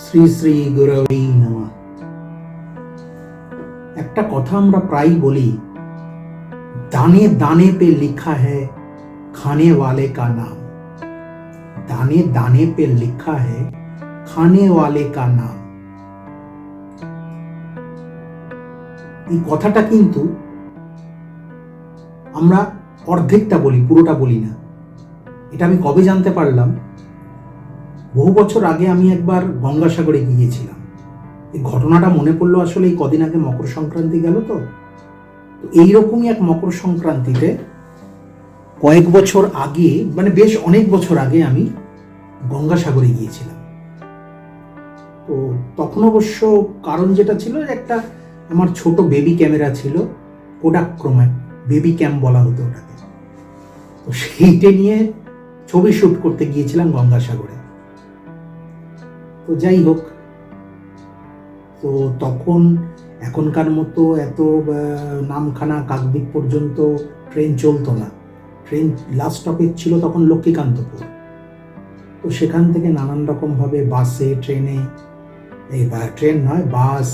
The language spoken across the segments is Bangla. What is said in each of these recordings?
শ্রী শ্রী গুরুই নমঃ। একটা কথা আমরা প্রায় বলি, দানে দানে पे लिखा है खाने वाले का नाम। दाने दाने पे लिखा है खाने वाले का नाम। এই কথাটা কিন্তু আমরা অর্ধেকটা বলি, পুরোটা বলি না। এটা আমি কবে জানতে পারলাম, বহু বছর আগে আমি একবার গঙ্গাসাগরে গিয়েছিলাম। এই ঘটনাটা মনে পড়লো আসলে এই কদিন আগে মকর সংক্রান্তি গেল তো এইরকমই এক মকর সংক্রান্তিতে কয়েক বছর আগে, মানে বেশ অনেক বছর আগে আমি গঙ্গাসাগরে গিয়েছিলাম। তো তখন অবশ্য কারণ যেটা ছিল, একটা আমার ছোট বেবি ক্যামেরা ছিল, কোডাক ক্রোম্যাক বেবি ক্যাম বলা হতো ওটাকে। তো সেইটা নিয়ে ছবি শুট করতে গিয়েছিলাম গঙ্গাসাগরে। তো যাই হোক, তো তখন এখনকার মতো এত নামখানা কাকদ্বীপ পর্যন্ত ট্রেন চলতো না। ট্রেন লাস্ট স্টপেজ ছিল তখন লক্ষ্মীকান্তপুর। তো সেখান থেকে নানান রকমভাবে বাসে, ট্রেনে, এই ট্রেন নয়, বাস,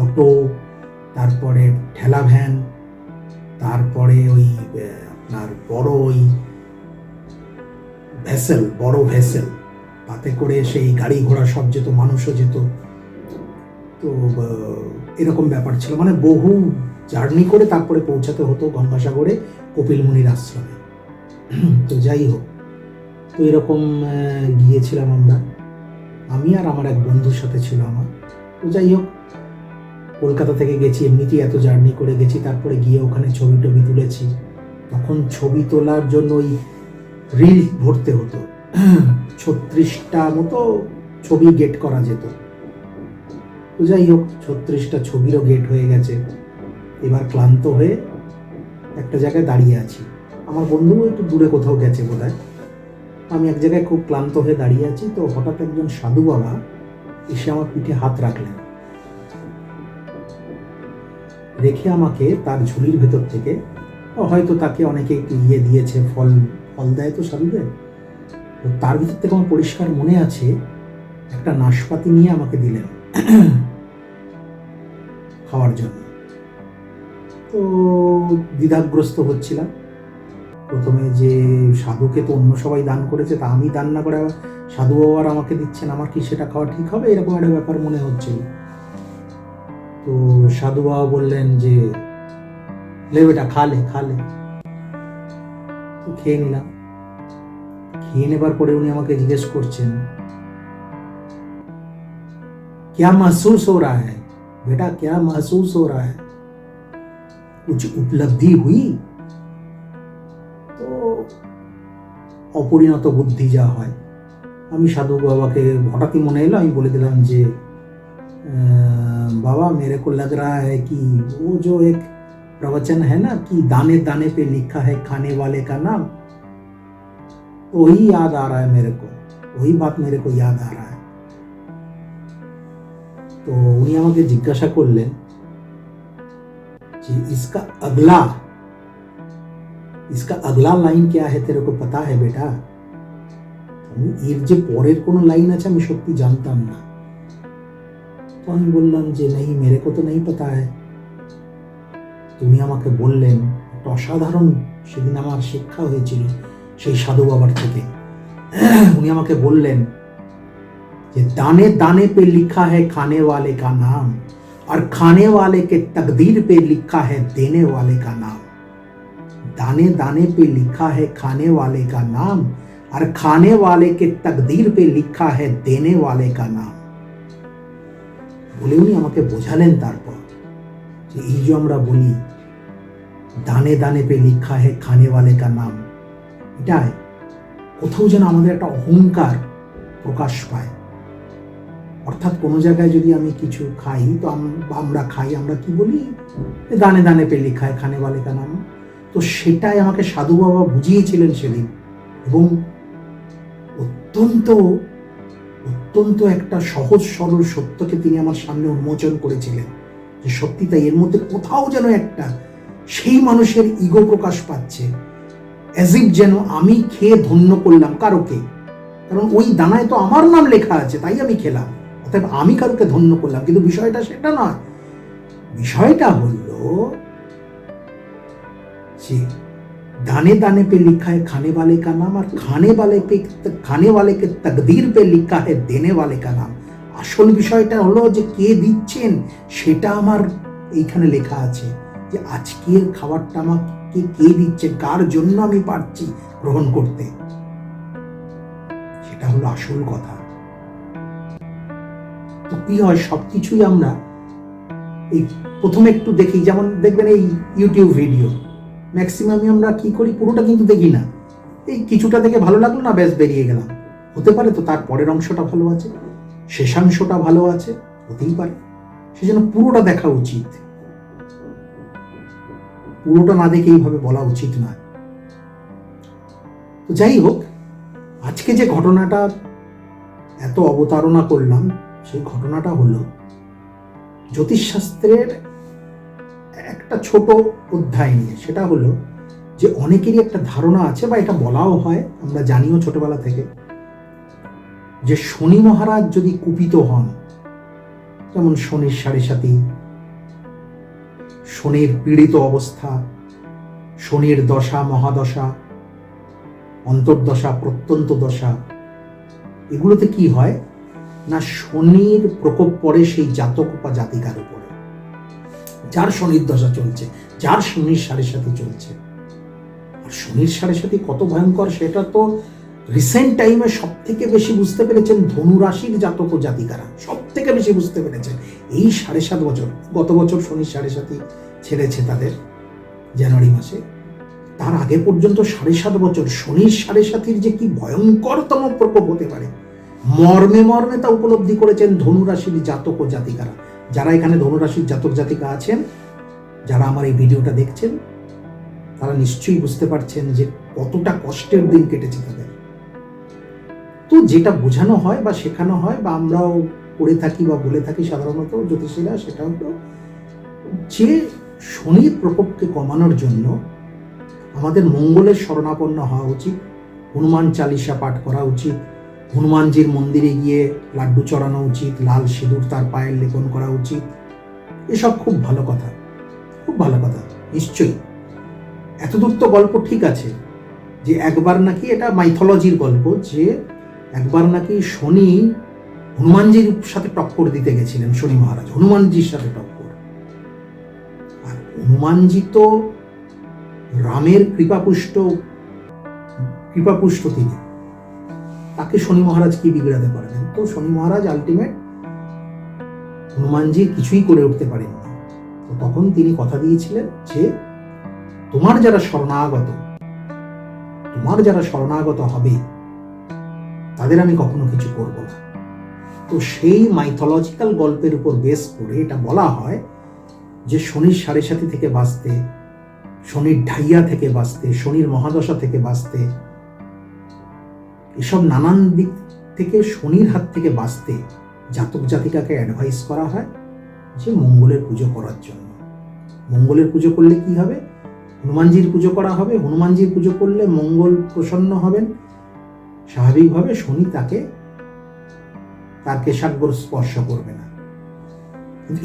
অটো, তারপরে ঠেলা ভ্যান, তারপরে ওই আপনার বড় ওই ভেসেল, বড় ভেসেল, তাতে করে সেই গাড়ি ঘোড়া সব যেত, মানুষও যেত। তো এরকম ব্যাপার ছিল, মানে বহু জার্নি করে তারপরে পৌঁছাতে হতো গঙ্গাসাগরে কপিল মুনির আশ্রমে। তো যাই হোক, তো এরকম গিয়েছিলাম আমরা, আমি আর আমার এক বন্ধুর সাথে ছিল আমার। তো যাই হোক, কলকাতা থেকে গেছি, এমনিতেই এত জার্নি করে গেছি, তারপরে গিয়ে ওখানে ছবি টবি তুলেছি। তখন ছবি তোলার জন্য ওই রিল ভরতে হতো, 36টা মতো ছবি গেট করা যেত। তো যাই হোক, 36টা ছবিরও গেট হয়ে গেছে। এবার ক্লান্ত হয়ে একটা জায়গায় দাঁড়িয়ে আছি। আমার বন্ধু একটু দূরে কোথাও গেছে বোধহয়। আমি এক জায়গায় খুব ক্লান্ত হয়ে দাঁড়িয়ে আছি। তো হঠাৎ একজন সাধু বাবা এসে আমার পিঠে হাত রাখলেন, রেখে আমাকে তার ঝুলির ভেতর থেকে, হয়তো তাকে অনেকে একটু দিয়েছে, ফল দেয় তো সাধুদের, তো তার ভিতর থেকে আমার পরিষ্কার মনে আছে একটা নাশপাতি নিয়ে আমাকে দিলেন খাওয়ার জন্য। তো দ্বিধাগ্রস্ত হচ্ছিলাম প্রথমে, যে সাধুকে তো অন্য সবাই দান করেছে, তা আমি দান না করে সাধু বাবার আমাকে দিচ্ছেন, আমার কি সেটা খাওয়া ঠিক হবে? এরকম একটা ব্যাপার মনে হচ্ছিল। তো সাধু বাবা বললেন যে লে বেটা, খা লে। তো খেয়ে নিলাম। খেয়ে নেবার পরে উনি আমাকে জিজ্ঞেস করছেন, क्या महसूस हो रहा है बेटा, क्या महसूस हो रहा है, कुछ उपलब्धि हुई? তো অপরিণত বুদ্ধি যা হয়, আমি সাধু বাবাকে হঠাৎই মনে এলো, আমি বলে দিলাম যে बाबा मेरे को लग रहा है कि वो जो एक प्रवचन है ना कि दाने दाने पे लिखा है खाने वाले का नाम, वही याद आ रहा है मेरे को, वही बात मेरे को याद आ रहा है। तो उन्हीं আমাকে জিজ্ঞাসা করলেন যে इसका अगला लाइन क्या है, तेरे को पता है बेटा? এর যে পরের কোন লাইন আছে আমি সত্যি জানতাম না। তো আমি বললাম যে नहीं, मेरे को तो नहीं पता है। তুমি আমাকে বললেন, একটা অসাধারণ সেদিন আমার শিক্ষা হয়েছিল সেই সাধু বাবার থেকে। উনি আমাকে বললেন যে दाने दाने पे लिखा है खाने वाले का नाम, और खाने वाले के तकदीर पे लिखा है देने वाले का नाम। दाने दाने पे लिखा है खाने वाले का नाम, और खाने वाले के तकदीर पे लिखा है देने वाले का नाम। বলে উনি আমাকে বোঝালেন তারপর যে এই যে আমরা বলি দানে দানে পে লিখা হে খানে ওয়ালে কা নাম, এটা কোথাও যেন আমাদের একটা অহংকার প্রকাশ পায়। অর্থাৎ কোনো জায়গায় যদি আমি কিছু খাই, তো আমরা খাই, আমরা কি বলি, দানে দানে পে লিখা হে খানে ওয়ালে কা নাম। তো সেটাই আমাকে সাধু বাবা বুঝিয়েছিলেন সেদিন, এবং অত্যন্ত অত্যন্ত একটা সহজ সরল সত্যকে তিনি আমার সামনে উন্মোচন করেছিলেন, যে সত্যি তাই, এর মধ্যে কোথাও যেন একটা সেই মানুষের ইগো প্রকাশ পাচ্ছে, অ্যাজিভ যেন আমি খেয়ে ধন্য করলাম কারোকে, কারণ ওই দানায় তো আমার নাম লেখা আছে, তাই আমি খেলাম। অর্থাৎ আমি কাউকে ধন্য করলাম, কিন্তু বিষয়টা সেটা নয়। বিষয়টা হল যে दाने दाने पे लिखा है खाने वाले का नाम, और खाने वाले के तकदीर पे लिखा है देने वाले का नाम। আসল বিষয়টা হলো যে কে দিচ্ছেন সেটা আমার এইখানে লেখা আছে, যে আজকের খাবারটা আমাকে কে দিচ্ছেন, কার জন্য আমি পারছি গ্রহণ করতে, সেটা হলো আসল কথা। তো কি হয়, সবকিছুই আমরা এই প্রথমে একটু দেখি, যেমন দেখবেন এই ইউটিউব ভিডিও ম্যাক্সিমামই আমরা কি করি, পুরোটা কিন্তু দেখি না, এই কিছুটা দেখে ভালো লাগলো না, ব্যাস বেরিয়ে গেলাম। হতে পারে তো তার পরের অংশটা ভালো আছে, শেষাংশটা ভালো আছে, হতেই পারে, সেজন্য পুরোটা দেখা উচিত, পুরোটা না দেখে এইভাবে বলা উচিত নয়। তো যাই হোক, আজকে যে ঘটনাটা এত অবতারণা করলাম, সেই ঘটনাটা হলো জ্যোতিষশাস্ত্রের একটা ছোট অধ্যায় নিয়ে। সেটা হলো যে অনেকেরই একটা ধারণা আছে, বা এটা বলাও হয়, আমরা জানিও ছোটবেলা থেকে, যে শনি মহারাজ যদি কুপিত হন, যেমন শনির সাড়ে সাথী, শনির পীড়িত অবস্থা, শনির দশা মহাদশা, অন্তর্দশা, প্রত্যন্ত দশা, এগুলোতে কি হয় না, শনির প্রকোপ পড়ে সেই জাতক বা জাতিকার উপরে, যার শনির দশা চলছে, যার শনির সাড়ে সাথী চলছে। আর শনির সাড়ে সাথী কত ভয়ঙ্কর সেটা তো রিসেন্ট টাইমে সব থেকে বেশি বুঝতে পেরেছেন ধনু রাশির জাতক ও জাতিকারা, সব থেকে বেশি বুঝতে পেরেছেন এই 7.5 বছর। গত বছর শনির সাড়ে সাথী ছেড়েছে তাদের জানুয়ারি মাসে, তার আগে পর্যন্ত 7.5 বছর শনির সাড়ে সাথীর যে কি ভয়ঙ্করতম প্রকোপ হতে পারে, মর্মে মর্মে তা উপলব্ধি করেছেন ধনুরাশির জাতক ও জাতিকারা। যারা এখানে ধনুরাশির জাতক জাতিকা আছেন, যারা আমার এই ভিডিওটা দেখছেন, তারা নিশ্চয়ই বুঝতে পারছেন যে কতটা কষ্টের দিন কেটেছে তাদের। তো যেটা বোঝানো হয় বা শেখানো হয় বা আমরাও করে থাকি বা বলে থাকি সাধারণত জ্যোতিষীরা, সেটা হলো যে শনির প্রকোপকে কমানোর জন্য আমাদের মঙ্গলের শরণাপন্ন হওয়া উচিত, হনুমান চালিসা পাঠ করা উচিত, হনুমানজির মন্দিরে গিয়ে লাড্ডু চড়ানো উচিত, লাল সিঁদুর তার পায়ের লেপন করা উচিত। এসব খুব ভালো কথা, খুব ভালো কথা, নিশ্চয়ই। এতদূর তো গল্প ঠিক আছে, যে একবার নাকি, এটা মাইথোলজির গল্প, যে একবার নাকি শনি হনুমানজির সাথে টক্কর দিতে গেছিলেন, শনি মহারাজ হনুমানজির সাথে টক্কর। আর হনুমানজি তো রামের কৃপাপুষ্ট তিনি, তাকে শনি মহারাজ কি বিগড়াতে পারবেন? তো শনি মহারাজ আলটিমেট হনুমানজির কিছুই করে উঠতে পারেননি। তো তখন তিনি কথা দিয়েছিলেন যে তোমার যারা শরণাগত হবে তাদের আমি কখনো কিছু করব না। তো সেই মাইথোলজিক্যাল গল্পের উপর বেস করে এটা বলা হয় যে শনির সাড়ে সাথী থেকে বাঁচতে, শনির ঢাইয়া থেকে বাঁচতে, শনির মহাদশা থেকে বাঁচতে, এসব নানান দিক থেকে শনির হাত থেকে বাঁচতে জাতক জাতিকাকে অ্যাডভাইস করা হয় যে মঙ্গলের পুজো করার জন্য। মঙ্গলের পুজো করলে কি হবে? হনুমানজির পুজো করা হবে। হনুমানজির পুজো করলে মঙ্গল প্রসন্ন হবেন, স্বাভাবিকভাবে শনি তার কেশাগ্র স্পর্শ করবে না।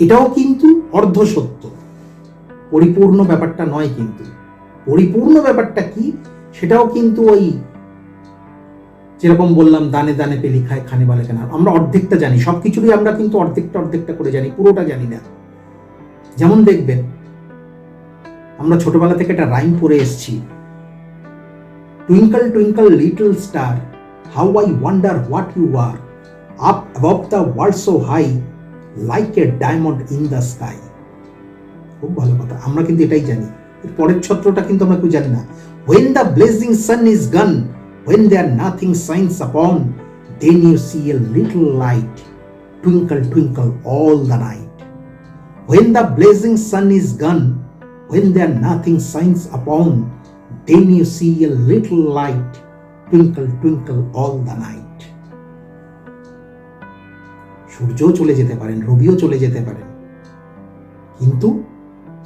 এটাও কিন্তু অর্ধ সত্য, পরিপূর্ণ ব্যাপারটা নয়। কিন্তু পরিপূর্ণ ব্যাপারটা কি, সেটাও কিন্তু ওই যেরকম বললাম, দানে দানে পে লিখায় খানে বালে কেনা, আমরা অর্ধেকটা জানি, সবকিছুরই আমরা কিন্তু অর্ধেকটা করে জানি, পুরোটা জানি না। যেমন দেখবেন, আমরা ছোটবেলা থেকে একটা রাইম পড়ে এসেছি, twinkle twinkle little star, how I wonder what you are, up above the world so high, like a diamond in the sky. খুব ভালো কথা, আমরা কিন্তু এটাই জানি। এর পরের ছত্রটা কিন্তু আমরা কেউ জানি না। When the blazing sun is gone, when there nothing shines upon, then you see a little light, twinkle twinkle all the night. When the blazing sun is gone, when there nothing shines upon, then you see a little light, twinkle twinkle all the night. সূর্যও চলে যেতে পারেন, রবিও চলে যেতে পারেন, কিন্তু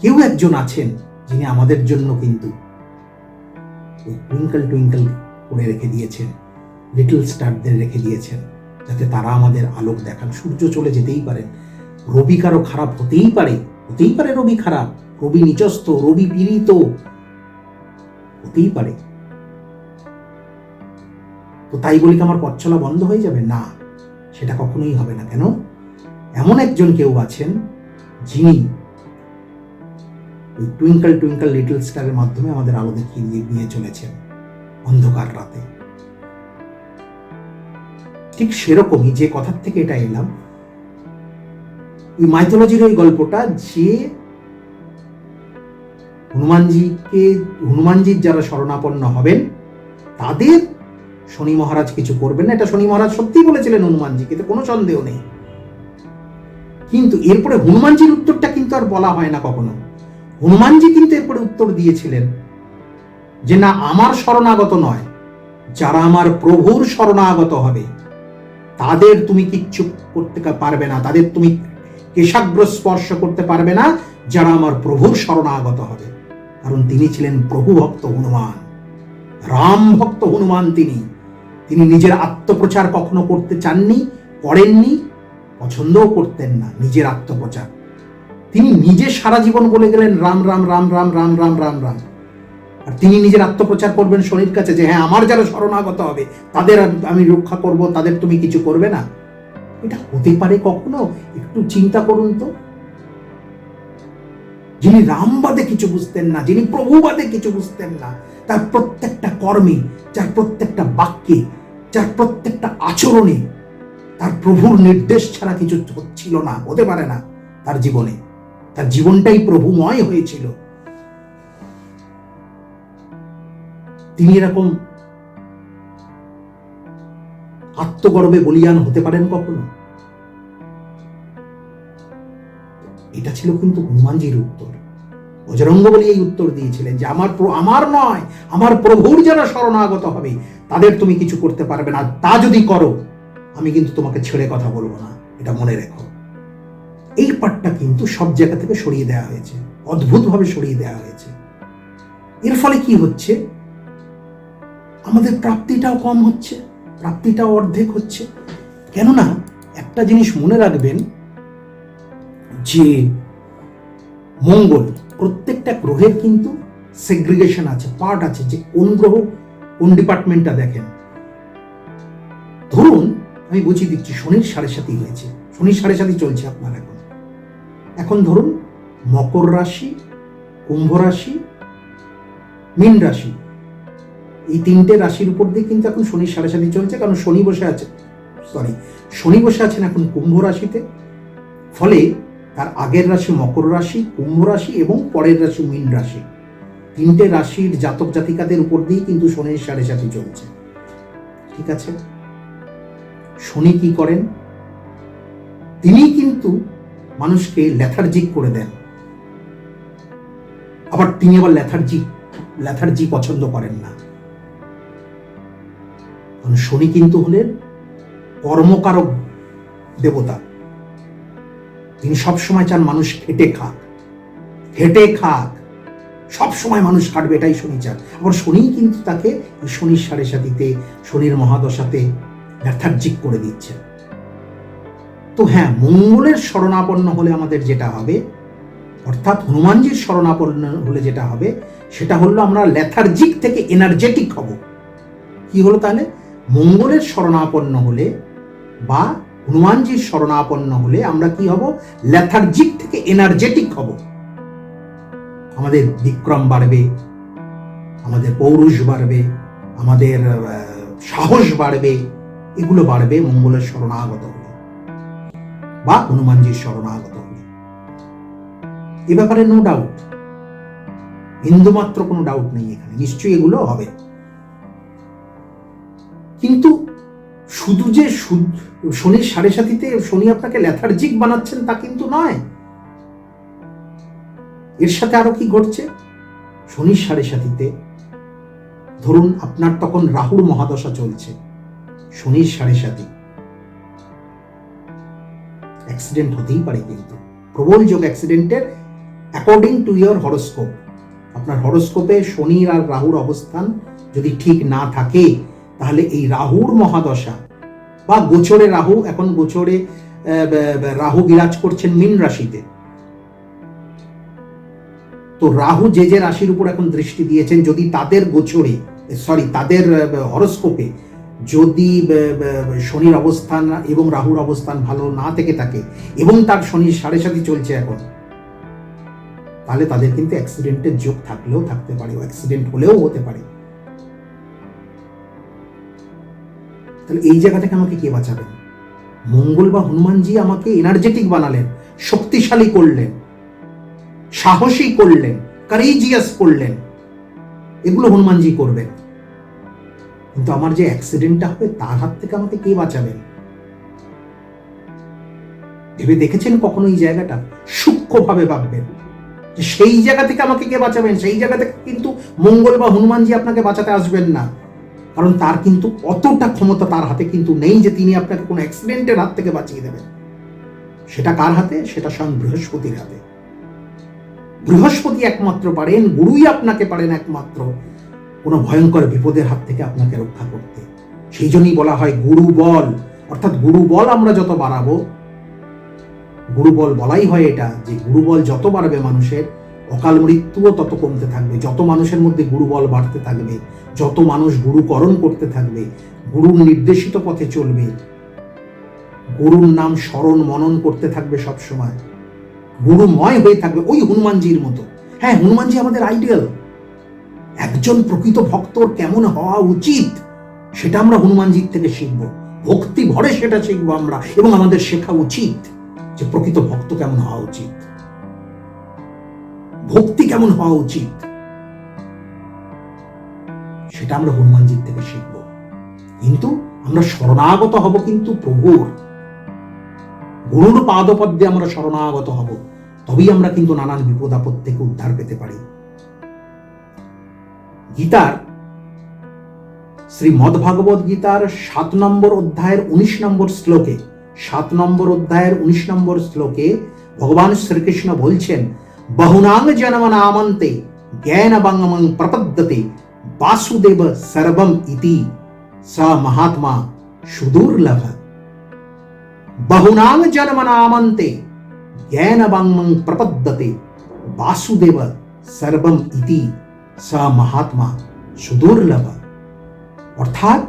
কেউ একজন আছেন যিনি আমাদের জন্য কিন্তু টুইঙ্কল টুইঙ্কল করে রেখে দিয়েছেন, লিটল স্টারদের রেখে দিয়েছেন। যাতে তারা আমাদের আলোক দেখান। সূর্য চলে যেতেই পারেন, রবি কারো খারাপ হতেই পারে, রবি খারাপ, রবি নিচস্থ, রবি পীড়িত হতেই পারে। তো তাই বলি কি আমার পথ চলা বন্ধ হয়ে যাবে? না, সেটা কখনোই হবে না। কেন? এমন একজন কেউ আছেন যিনি টুইঙ্কল টুইঙ্কল লিটল স্টারের মাধ্যমে আমাদের আলো দেখিয়ে নিয়ে চলেছেন অন্ধকার রাতে। ঠিক সেরকমই, যে কথার থেকে এটা এলাম, ওই মাইথোলজির ওই গল্পটা, যে হনুমানজির যারা শরণাপন্ন হবেন তাদের শনি মহারাজ কিছু করবেন না, এটা শনি মহারাজ সত্যিই বলেছিলেন হনুমানজিকে, এতে কোনো সন্দেহ নেই। কিন্তু এরপরে হনুমানজির উত্তরটা কিন্তু আর বলা হয় না কখনো। হনুমানজি কিন্তু এরপরে উত্তর দিয়েছিলেন যে না, আমার শরণাগত নয়, যারা আমার প্রভুর শরণাগত হবে তাদের তুমি কিচ্ছু করতে পারবে না, তাদের তুমি কেশাগ্র স্পর্শ করতে পারবে না, যারা আমার প্রভুর শরণাগত হবে। কারণ তিনি ছিলেন প্রভু ভক্ত হনুমান, রাম ভক্ত হনুমান। তিনি নিজের আত্মপ্রচার কখনো করতে চাননি, করেননি, পছন্দও করতেন না নিজের আত্মপ্রচার। তিনি নিজে সারা জীবন বলে গেলেন রাম রাম রাম রাম রাম রাম রাম রাম। আর তিনি নিজের আত্মপ্রচার করবেন শনির কাছে যে হ্যাঁ, আমার যারা শরণাগত হবে তাদের আমি রক্ষা করব, তাদের তুমি কিছু করবে না। এটা হতে পারে কখনো? একটু চিন্তা করুন তো। যিনি রামবাদে কিছু বুঝতেন না, যিনি প্রভুবাদে কিছু বুঝতেন না, তার প্রত্যেকটা কর্মে, যার প্রত্যেকটা বাক্যে, যার প্রত্যেকটা আচরণে তার প্রভুর নির্দেশ ছাড়া কিছু হচ্ছিল না, হতে পারে না তার জীবনে। তার জীবনটাই প্রভুময় হয়েছিল। তিনি এরকম আত্মগর্বে বলিয়ান হতে পারেন কখনো? এটা ছিল কিন্তু হনুমানজির উত্তর। বজরঙ্গ বলি এই উত্তর দিয়েছিলেন যে আমার নয়, আমার প্রভুর যারা শরণাগত হবে তাদের তুমি কিছু করতে পারবে না, তা যদি করো আমি কিন্তু তোমাকে ছেড়ে কথা বলবো না, এটা মনে রেখো। এই পাঠটা কিন্তু সব জায়গা থেকে সরিয়ে দেওয়া হয়েছে, অদ্ভুতভাবে সরিয়ে দেওয়া হয়েছে। এর ফলে কি হচ্ছে? আমাদের প্রাপ্তিটাও কম হচ্ছে, প্রাপ্তিটাও অর্ধেক হচ্ছে। কেননা একটা জিনিস মনে রাখবেন যে মঙ্গল, প্রত্যেকটা গ্রহের কিন্তু সেগ্রিগেশন আছে, পার্ট আছে, যে কোন গ্রহ কোন ডিপার্টমেন্টটা দেখেন। ধরুন আমি বুঝিয়ে দিচ্ছি, শনির 7.5 হয়েছে, শনির 7.5 চলছে আপনার এখন ধরুন মকর রাশি, কুম্ভ রাশি, মীন রাশি, এই 3টে রাশির উপর দিয়ে কিন্তু এখন শনির 7.5 চলছে। কারণ শনি বসে আছেন এখন কুম্ভ রাশিতে। ফলে তার আগের রাশি মকর রাশি, কুম্ভ রাশি এবং পরের রাশি মীন রাশি, 3টে রাশির জাতক জাতিকাদের উপর দিয়ে কিন্তু শনির 7.5 চলছে। ঠিক আছে, শনি কি করেন? তিনি কিন্তু মানুষকে লেথার্জিক করে দেন। আবার তিনি লেথার্জি পছন্দ করেন না। কারণ শনি কিন্তু হলেন কর্মকারক দেবতা। তিনি সবসময় চান মানুষ খেটে খাক, সবসময় মানুষ খাটবে, এটাই শনি চান। আবার শনি কিন্তু তাকে শনির 7.5-তে, শনির মহাদশাতে লেথার্জিক করে দিচ্ছে। তো হ্যাঁ, মঙ্গলের শরণাপন্ন হলে আমাদের যেটা হবে, অর্থাৎ হনুমানজির শরণাপন্ন হলে যেটা হবে, সেটা হলো আমরা লেথার্জিক থেকে এনার্জেটিক হব। কি হলো তাহলে? মঙ্গলের শরণাপন্ন হলে বা হনুমানজির শরণাপন্ন হলে আমরা কি হব? লেথার্জিক থেকে এনার্জেটিক হব। আমাদের বিক্রম বাড়বে, আমাদের পৌরুষ বাড়বে, আমাদের সাহস বাড়বে, এগুলো বাড়বে মঙ্গলের শরণাগত হলে বা হনুমানজির শরণাগত হলে। এ ব্যাপারে নো ডাউট, বিন্দুমাত্র কোনো ডাউট নেই এখানে, নিশ্চয়ই এগুলো হবে। কিন্তু শুধু যে শনির 7.5-তে শনি আপনাকে লেথার্জিক বানাচ্ছেন তা কিন্তু নয়। এর সাথে আরো কি ঘটছে? শনির 7.5-তে ধরুন আপনার তখন রাহুর মহাদশা চলছে, শনির 7.5, অ্যাক্সিডেন্ট হতেই পারে, কিন্তু প্রবল যোগ অ্যাক্সিডেন্টের, অ্যাকর্ডিং টু ইয়োর হরোস্কোপ। আপনার হরোস্কোপে শনির আর রাহুর অবস্থান যদি ঠিক না থাকে, তাহলে এই রাহুর মহাদশা বা গোচরে রাহু, এখন গোচরে রাহু বিরাজ করছেন মীন রাশিতে। তো রাহু যে যে রাশির উপর এখন দৃষ্টি দিয়েছেন, যদি তাদের গোচরে তাদের হরস্কোপে যদি শনির অবস্থান এবং রাহুর অবস্থান ভালো না থেকে থাকে এবং তার শনির 7.5 চলছে এখন, তাহলে তাদের কিন্তু অ্যাক্সিডেন্টের যোগ থাকলেও থাকতে পারে, অ্যাক্সিডেন্ট হলেও হতে পারে। তাহলে এই জায়গা থেকে আমাকে কে বাঁচাবেন? মঙ্গল বা হনুমানজি আমাকে এনার্জেটিক বানালেন, শক্তিশালী করলেন, সাহসী করলেন, কারেজিয়াস করলেন, এগুলো হনুমানজি করবেন। কিন্তু আমার যে অ্যাক্সিডেন্টটা হবে তার হাত থেকে আমাকে কে বাঁচাবেন? ভেবে দেখেছেন কখনো এই জায়গাটা? সূক্ষ্মভাবে ভাববেন যে সেই জায়গা থেকে আমাকে কে বাঁচাবেন। সেই জায়গা থেকে কিন্তু মঙ্গল বা হনুমানজি আপনাকে বাঁচাতে আসবেন না, কারণ তার কিন্তু অতটা ক্ষমতা তার হাতে কিন্তু নেই যে তিনি আপনাকে কোনো অ্যাক্সিডেন্টের হাত থেকে বাঁচিয়ে দেবেন। সেটা কার হাতে? সেটা স্বয়ং বৃহস্পতির হাতে। বৃহস্পতি একমাত্র পারেন, গুরুই আপনাকে পারেন একমাত্র কোনো ভয়ঙ্কর বিপদের হাত থেকে আপনাকে রক্ষা করতে। সেই জন্যই বলা হয় গুরু বল, অর্থাৎ গুরু বল আমরা যত বাড়াবো, গুরু বল বলাই হয় এটা যে গুরু বল যত বাড়বে মানুষের, অকাল মৃত্যুও তত কমতে থাকবে। যত মানুষের মধ্যে গুরু বল বাড়তে থাকবে, যত মানুষ গুরুকরণ করতে থাকবে, গুরুর নির্দেশিত পথে চলবে, গুরুর নাম স্মরণ মনন করতে থাকবে সব সময়, গুরুময় হয়ে থাকবে, ওই হনুমানজির মতো। হ্যাঁ, হনুমানজি আমাদের আইডিয়াল। একজন প্রকৃত ভক্তর কেমন হওয়া উচিত সেটা আমরা হনুমানজির থেকে শিখবো, ভক্তি ভরে সেটা শিখবো আমরা, এবং আমাদের শেখা উচিত যে প্রকৃত ভক্ত কেমন হওয়া উচিত, ভক্তি কেমন হওয়া উচিত, সেটা আমরা হনুমানজির থেকে শিখবো। কিন্তু আমরা শরণাগত হব কিন্তু প্রভুর, গুরুর পাদপদ্মে আমরা শরণাগত হব, তবেই আমরা কিন্তু নানান বিপদ আপদ থেকে উদ্ধার পেতে পারি। গীতার শ্রীমদ্ ভাগবত গীতার 7 নম্বর অধ্যায়ের 19 নম্বর শ্লোকে, 7 নম্বর অধ্যায়ের 19 নম্বর শ্লোকে ভগবান শ্রীকৃষ্ণ বলছেন, বহুনাং জন্মনামন্তে জ্ঞানবঙ্গমং প্রপদ্যতে বাসুদেব সর্বম ইতি স মহাত্মা সুদুর্লভ। বহুনাং জন্মনামন্তে জ্ঞানবঙ্গমং প্রপদ্যতে বাসুদেব সর্বম ইতি স মহাত্মা সুদুর্লভ। অর্থাৎ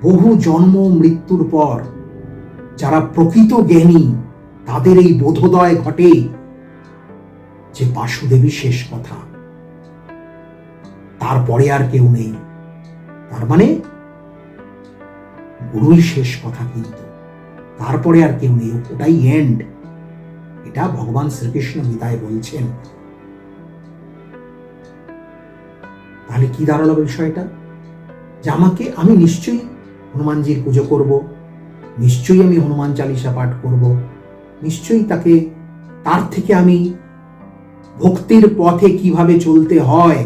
বহু জন্ম মৃত্যুর পর যারা প্রকৃত জ্ঞানী তাদের এই বোধোদয় ঘটে যে বাসুদেবী শেষ কথা, তারপরে আর কেউ নেই। তার মানে গুরুই শেষ কথা, কিন্তু তারপরে আর কেউ নেই, ওটাই এন্ড। এটা ভগবান শ্রীকৃষ্ণ গীতায় বলছেন। তাহলে কি দাঁড়ালো বিষয়টা? যে আমি নিশ্চয়ই হনুমানজির পুজো করব, নিশ্চয়ই আমি হনুমান চালিসা পাঠ করব, নিশ্চয়ই তার থেকে আমি ভক্তির পথে কিভাবে চলতে হয়,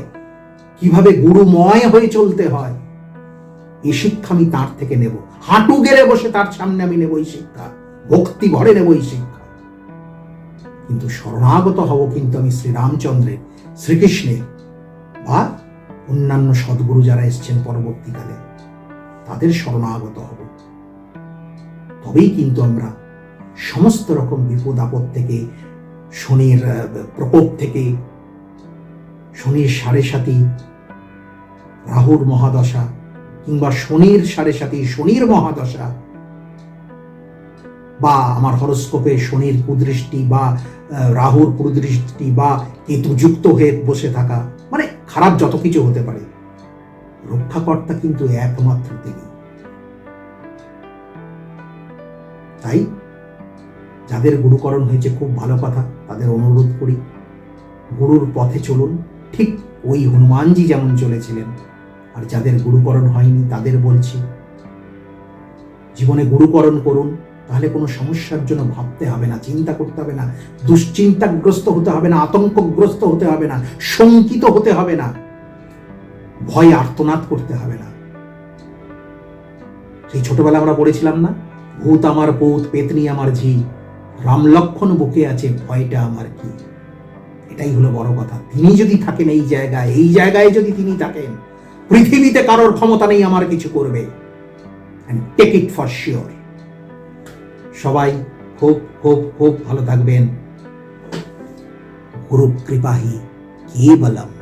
কিভাবে গুরুময় হয়ে চলতে হয়, এই শিক্ষা আমি তার থেকে নেব। হাঁটু গেড়ে বসে তার সামনে আমি নেব এই শিক্ষা, ভক্তি ভরে নেব এই শিক্ষা। কিন্তু শরণাগত হব কিন্তু আমি শ্রীরামচন্দ্রের, শ্রীকৃষ্ণের বা অন্যান্য সদ্গুরু যারা এসছেন পরবর্তীকালে, তাদের শরণাগত হব। তবেই কিন্তু আমরা সমস্ত রকম বিপদ আপদ থেকে, শনির প্রকোপ থেকে, শনির 7.5, রাহুর মহাদশা, কিংবা শনির 7.5, শনির মহাদশা, বা আমার হরস্কোপে শনির কুদৃষ্টি বা রাহুর কুদৃষ্টি বা কেতুযুক্ত হয়ে বসে থাকা, মানে খারাপ যত কিছু হতে পারে, রক্ষাকর্তা কিন্তু একমাত্র তিনি। তাই যাদের গুরুকরণ হয়েছে খুব ভালো কথা, তাদের অনুরোধ করি গুরুর পথে চলুন, ঠিক ওই হনুমানজি যেমন চলেছিলেন। আর যাদের গুরুকরণ হয়নি তাদের বলছি জীবনে গুরুকরণ করুন, তাহলে কোনো সমস্যার জন্য ভাবতে হবে না, চিন্তা করতে হবে না, দুশ্চিন্তাগ্রস্ত হতে হবে না, আতঙ্কগ্রস্ত হতে হবে না, শঙ্কিত হতে হবে না, ভয় আর্তনাদ করতে হবে না। সেই ছোটবেলা আমরা পড়েছিলাম না, ভূত আমার পৌত, পেতনি আমার ঝি, রাম লক্ষণ বুকে আছে, ভয়টা আমার কি। এটাই হলো বড় কথা। তিনি যদি থাকেন এই জায়গায় যদি তিনি থাকেন, পৃথিবীতে কারোর ক্ষমতা নেই আমার কিছু করবে। And take it for sure. সবাই খুব খুব খুব ভালো থাকবেন। গুরু কৃপাহি কেবলম।